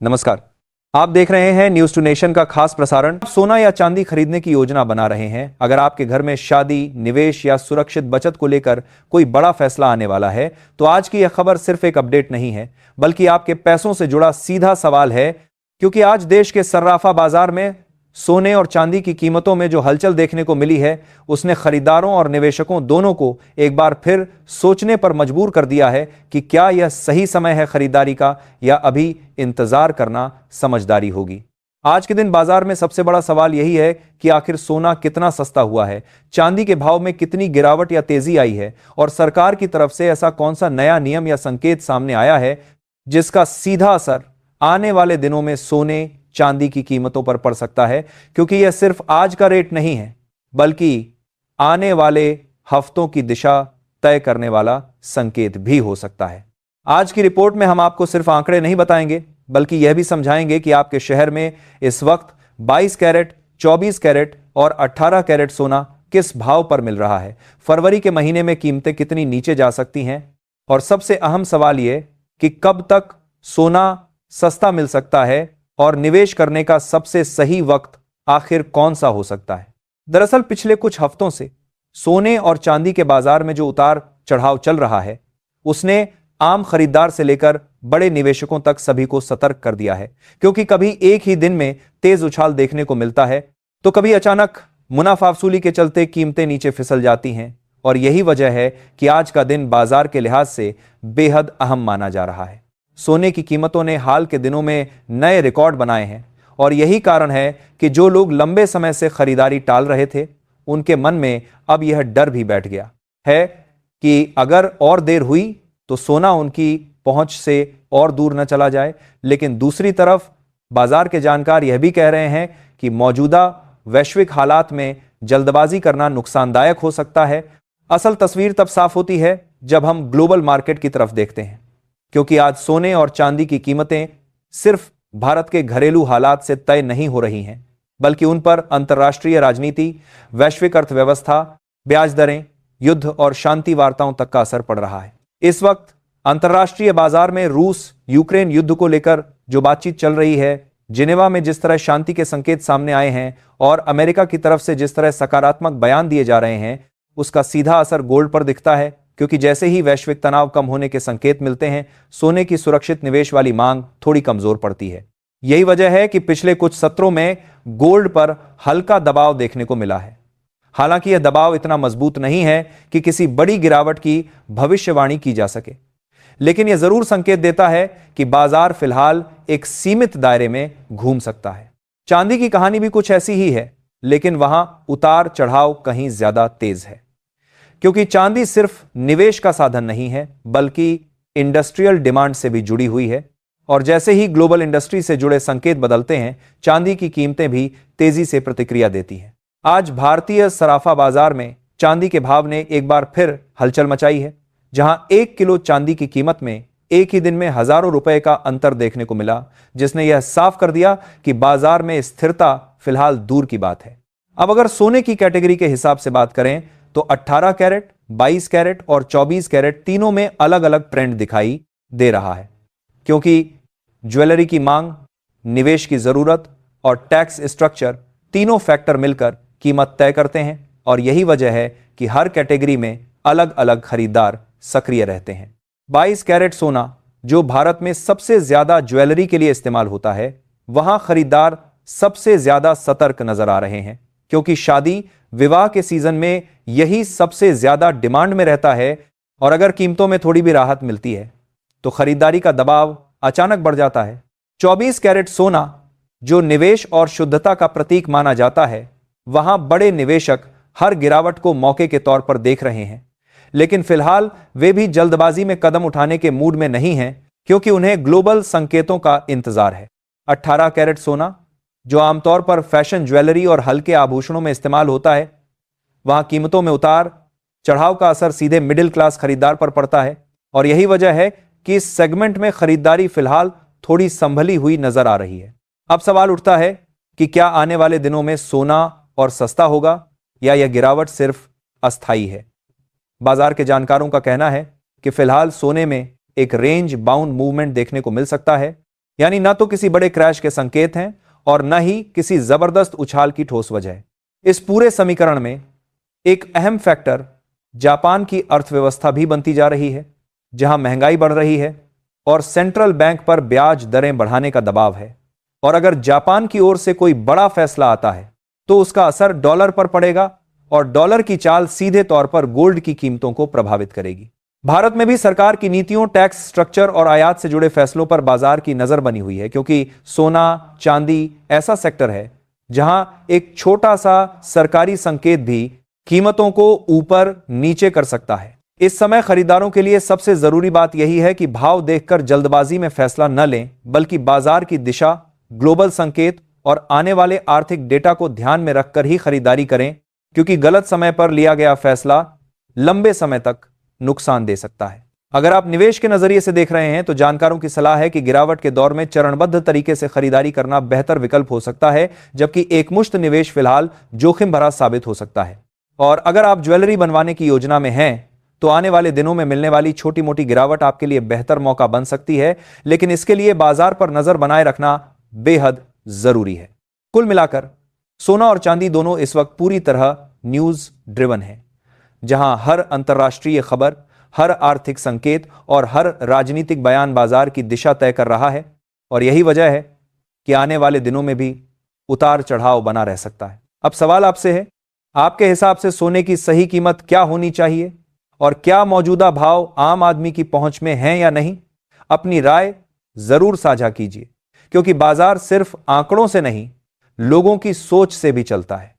नमस्कार। आप देख रहे हैं न्यूज टू नेशन का खास प्रसारण। सोना या चांदी खरीदने की योजना बना रहे हैं। अगर आपके घर में शादी, निवेश या सुरक्षित बचत को लेकर कोई बड़ा फैसला आने वाला है तो आज की यह खबर सिर्फ एक अपडेट नहीं है, बल्कि आपके पैसों से जुड़ा सीधा सवाल है। क्योंकि आज देश के सर्राफा बाजार में सोने और चांदी की कीमतों में जो हलचल देखने को मिली है, उसने खरीदारों और निवेशकों दोनों को एक बार फिर सोचने पर मजबूर कर दिया है कि क्या यह सही समय है खरीदारी का या अभी इंतजार करना समझदारी होगी। आज के दिन बाजार में सबसे बड़ा सवाल यही है कि आखिर सोना कितना सस्ता हुआ है, चांदी के भाव में कितनी गिरावट या तेजी आई है और सरकार की तरफ से ऐसा कौन सा नया नियम या संकेत सामने आया है जिसका सीधा असर आने वाले दिनों में सोने चांदी की कीमतों पर पड़ सकता है। क्योंकि यह सिर्फ आज का रेट नहीं है, बल्कि आने वाले हफ्तों की दिशा तय करने वाला संकेत भी हो सकता है। आज की रिपोर्ट में हम आपको सिर्फ आंकड़े नहीं बताएंगे, बल्कि यह भी समझाएंगे कि आपके शहर में इस वक्त 22 कैरेट, 24 कैरेट और 18 कैरेट सोना किस भाव पर मिल रहा है, फरवरी के महीने में कीमतें कितनी नीचे जा सकती हैं, और सबसे अहम सवाल यह कि कब तक सोना सस्ता मिल सकता है और निवेश करने का सबसे सही वक्त आखिर कौन सा हो सकता है। दरअसल पिछले कुछ हफ्तों से सोने और चांदी के बाजार में जो उतार चढ़ाव चल रहा है, उसने आम खरीदार से लेकर बड़े निवेशकों तक सभी को सतर्क कर दिया है। क्योंकि कभी एक ही दिन में तेज उछाल देखने को मिलता है, तो कभी अचानक मुनाफा वसूली के चलते कीमतें नीचे फिसल जाती हैं। और यही वजह है कि आज का दिन बाजार के लिहाज से बेहद अहम माना जा रहा है। सोने की कीमतों ने हाल के दिनों में नए रिकॉर्ड बनाए हैं, और यही कारण है कि जो लोग लंबे समय से खरीदारी टाल रहे थे, उनके मन में अब यह डर भी बैठ गया है कि अगर और देर हुई तो सोना उनकी पहुंच से और दूर न चला जाए। लेकिन दूसरी तरफ बाजार के जानकार यह भी कह रहे हैं कि मौजूदा वैश्विक हालात में जल्दबाजी करना नुकसानदायक हो सकता है। असल तस्वीर तब साफ होती है जब हम ग्लोबल मार्केट की तरफ देखते हैं, क्योंकि आज सोने और चांदी की कीमतें सिर्फ भारत के घरेलू हालात से तय नहीं हो रही हैं, बल्कि उन पर अंतर्राष्ट्रीय राजनीति, वैश्विक अर्थव्यवस्था, ब्याज दरें, युद्ध और शांति वार्ताओं तक का असर पड़ रहा है। इस वक्त अंतर्राष्ट्रीय बाजार में रूस यूक्रेन युद्ध को लेकर जो बातचीत चल रही है, जिनेवा में जिस तरह शांति के संकेत सामने आए हैं और अमेरिका की तरफ से जिस तरह सकारात्मक बयान दिए जा रहे हैं, उसका सीधा असर गोल्ड पर दिखता है। क्योंकि जैसे ही वैश्विक तनाव कम होने के संकेत मिलते हैं, सोने की सुरक्षित निवेश वाली मांग थोड़ी कमजोर पड़ती है। यही वजह है कि पिछले कुछ सत्रों में गोल्ड पर हल्का दबाव देखने को मिला है। हालांकि यह दबाव इतना मजबूत नहीं है कि किसी बड़ी गिरावट की भविष्यवाणी की जा सके, लेकिन यह जरूर संकेत देता है कि बाजार फिलहाल एक सीमित दायरे में घूम सकता है। चांदी की कहानी भी कुछ ऐसी ही है, लेकिन वहां उतार चढ़ाव कहीं ज्यादा तेज है। क्योंकि चांदी सिर्फ निवेश का साधन नहीं है, बल्कि इंडस्ट्रियल डिमांड से भी जुड़ी हुई है। और जैसे ही ग्लोबल इंडस्ट्री से जुड़े संकेत बदलते हैं, चांदी की कीमतें भी तेजी से प्रतिक्रिया देती हैं। आज भारतीय सराफा बाजार में चांदी के भाव ने एक बार फिर हलचल मचाई है, जहां 1 किलो चांदी की कीमत में एक ही दिन में हजारों रुपए का अंतर देखने को मिला, जिसने यह साफ कर दिया कि बाजार में स्थिरता फिलहाल दूर की बात है। अब अगर सोने की कैटेगरी के हिसाब से बात करें तो 18 कैरेट, 22 कैरेट और 24 कैरेट तीनों में अलग अलग ट्रेंड दिखाई दे रहा है। क्योंकि ज्वेलरी की मांग, निवेश की जरूरत और टैक्स स्ट्रक्चर तीनों फैक्टर मिलकर कीमत तय करते हैं, और यही वजह है कि हर कैटेगरी में अलग अलग खरीदार सक्रिय रहते हैं। 22 कैरेट सोना, जो भारत में सबसे ज्यादा ज्वेलरी के लिए इस्तेमाल होता है, वहां खरीदार सबसे ज्यादा सतर्क नजर आ रहे हैं। क्योंकि शादी विवाह के सीजन में यही सबसे ज्यादा डिमांड में रहता है, और अगर कीमतों में थोड़ी भी राहत मिलती है तो खरीदारी का दबाव अचानक बढ़ जाता है। 24 कैरेट सोना, जो निवेश और शुद्धता का प्रतीक माना जाता है, वहां बड़े निवेशक हर गिरावट को मौके के तौर पर देख रहे हैं। लेकिन फिलहाल वे भी जल्दबाजी में कदम उठाने के मूड में नहीं हैं, क्योंकि उन्हें ग्लोबल संकेतों का इंतजार है। 18 कैरेट सोना, जो आमतौर पर फैशन ज्वेलरी और हल्के आभूषणों में इस्तेमाल होता है, वहां कीमतों में उतार चढ़ाव का असर सीधे मिडिल क्लास खरीदार पर पड़ता है। और यही वजह है कि इस सेगमेंट में खरीदारी फिलहाल थोड़ी संभली हुई नजर आ रही है। अब सवाल उठता है कि क्या आने वाले दिनों में सोना और सस्ता होगा, या यह गिरावट सिर्फ अस्थायी है। बाजार के जानकारों का कहना है कि फिलहाल सोने में एक रेंज बाउंड मूवमेंट देखने को मिल सकता है, यानी न तो किसी बड़े क्रैश के संकेत हैं और न ही किसी जबरदस्त उछाल की ठोस वजह है। इस पूरे समीकरण में एक अहम फैक्टर जापान की अर्थव्यवस्था भी बनती जा रही है, जहां महंगाई बढ़ रही है और सेंट्रल बैंक पर ब्याज दरें बढ़ाने का दबाव है। और अगर जापान की ओर से कोई बड़ा फैसला आता है तो उसका असर डॉलर पर पड़ेगा और डॉलर की चाल सीधे तौर पर गोल्ड की कीमतों को प्रभावित करेगी। भारत में भी सरकार की नीतियों, टैक्स स्ट्रक्चर और आयात से जुड़े फैसलों पर बाजार की नजर बनी हुई है, क्योंकि सोना, चांदी ऐसा सेक्टर है जहां एक छोटा सा सरकारी संकेत भी कीमतों को ऊपर नीचे कर सकता है। इस समय खरीदारों के लिए सबसे जरूरी बात यही है कि भाव देखकर जल्दबाजी में फैसला न लें, बल्कि बाजार की दिशा, ग्लोबल संकेत और आने वाले आर्थिक डेटा को ध्यान में रखकर ही खरीदारी करें, क्योंकि गलत समय पर लिया गया फैसला लंबे समय तक नुकसान दे सकता है। अगर आप निवेश के नजरिए से देख रहे हैं तो जानकारों की सलाह है कि गिरावट के दौर में चरणबद्ध तरीके से खरीदारी करना बेहतर विकल्प हो सकता है, जबकि एकमुश्त निवेश फिलहाल जोखिम भरा साबित हो सकता है। और अगर आप ज्वेलरी बनवाने की योजना में हैं तो आने वाले दिनों में मिलने वाली छोटी मोटी गिरावट आपके लिए बेहतर मौका बन सकती है, लेकिन इसके लिए बाजार पर नजर बनाए रखना बेहद जरूरी है। कुल मिलाकर सोना और चांदी दोनों इस वक्त पूरी तरह न्यूज ड्रिवन है, जहां हर अंतर्राष्ट्रीय खबर, हर आर्थिक संकेत और हर राजनीतिक बयान बाजार की दिशा तय कर रहा है। और यही वजह है कि आने वाले दिनों में भी उतार चढ़ाव बना रह सकता है। अब सवाल आपसे है, आपके हिसाब से सोने की सही कीमत क्या होनी चाहिए और क्या मौजूदा भाव आम आदमी की पहुंच में हैं या नहीं? अपनी राय जरूर साझा कीजिए, क्योंकि बाजार सिर्फ आंकड़ों से नहीं, लोगों की सोच से भी चलता है।